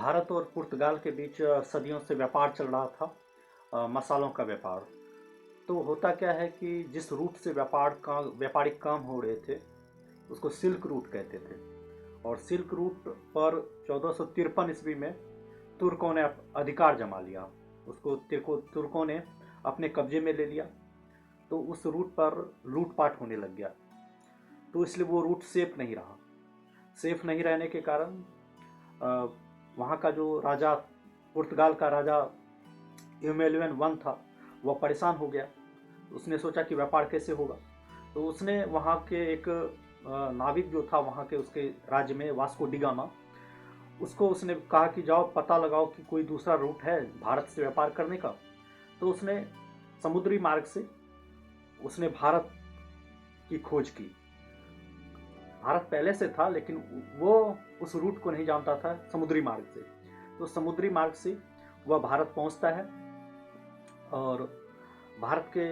भारत और पुर्तगाल के बीच सदियों से व्यापार चल रहा था, मसालों का व्यापार। तो होता क्या है कि जिस रूट से व्यापारिक काम हो रहे थे उसको सिल्क रूट कहते थे। और सिल्क रूट पर 1453 ईस्वी में तुर्कों ने अधिकार जमा लिया। उसको तुर्कों ने अपने कब्जे में ले लिया। तो उस रूट पर लूटपाट होने लग गया। तो इसलिए वो रूट सेफ नहीं रहा। सेफ नहीं रहने के कारण वहाँ का जो राजा, पुर्तगाल का राजा इमैनुएल वन था, वह परेशान हो गया। उसने सोचा कि व्यापार कैसे होगा। तो उसने वहाँ के एक नाविक जो था वहाँ के उसके राज्य में, वास्को डी गामा, उसको उसने कहा कि जाओ पता लगाओ कि कोई दूसरा रूट है भारत से व्यापार करने का। तो उसने समुद्री मार्ग से उसने भारत की खोज की। भारत पहले से था लेकिन वो उस रूट को नहीं जानता था समुद्री मार्ग से। तो समुद्री मार्ग से वह भारत पहुंचता है और भारत के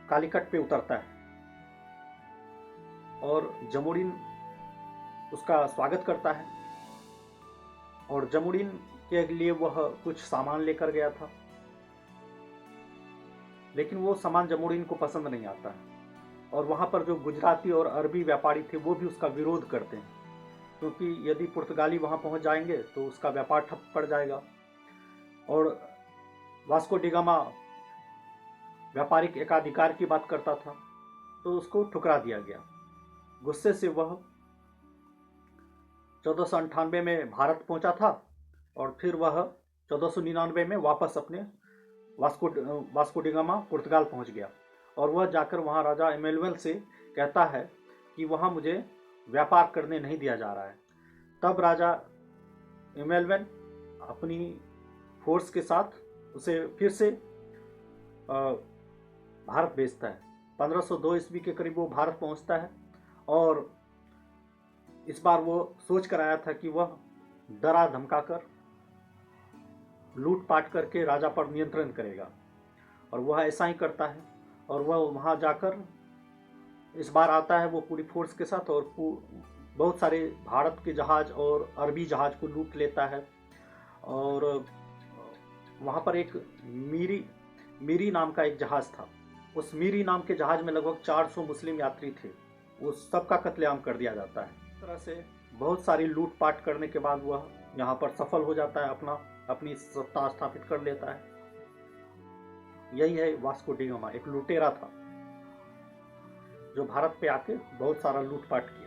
कालीकट पे उतरता है और जमोरिन उसका स्वागत करता है। और जमोरिन के लिए वह कुछ सामान लेकर गया था, लेकिन वो सामान जमोरिन को पसंद नहीं आता है। और वहाँ पर जो गुजराती और अरबी व्यापारी थे वो भी उसका विरोध करते हैं, क्योंकि यदि पुर्तगाली वहाँ पहुँच जाएंगे तो उसका व्यापार ठप पड़ जाएगा। और वास्को डी गामा व्यापारिक एकाधिकार की बात करता था, तो उसको ठुकरा दिया गया। गुस्से से वह 1498 में भारत पहुंचा था और फिर वह 1499 में वापस अपने वास्को डी गामा पुर्तगाल पहुंच गया। और वह जाकर वहां राजा इमैनुएल से कहता है कि वहां मुझे व्यापार करने नहीं दिया जा रहा है। तब राजा इमैनुएल अपनी फोर्स के साथ उसे फिर से भारत भेजता है। 1502 ईस्वी के करीब वो भारत पहुंचता है और इस बार वो सोच कर आया था कि वह डरा धमकाकर लूटपाट करके राजा पर नियंत्रण करेगा, और वह ऐसा ही करता है। और वह वहाँ जाकर इस बार आता है वो पूरी फोर्स के साथ और बहुत सारे भारत के जहाज और अरबी जहाज को लूट लेता है। और वहाँ पर एक मीरी नाम का एक जहाज था। उस मीरी नाम के जहाज में लगभग 400 मुस्लिम यात्री थे। वो सबका कत्लेआम कर दिया जाता है। इस तरह से बहुत सारी लूटपाट करने के बाद वह यहाँ पर सफल हो जाता है, अपनी सत्ता स्थापित कर लेता है। यही है वास्को डी गामा, एक लुटेरा था जो भारत पे आके बहुत सारा लूटपाट किया।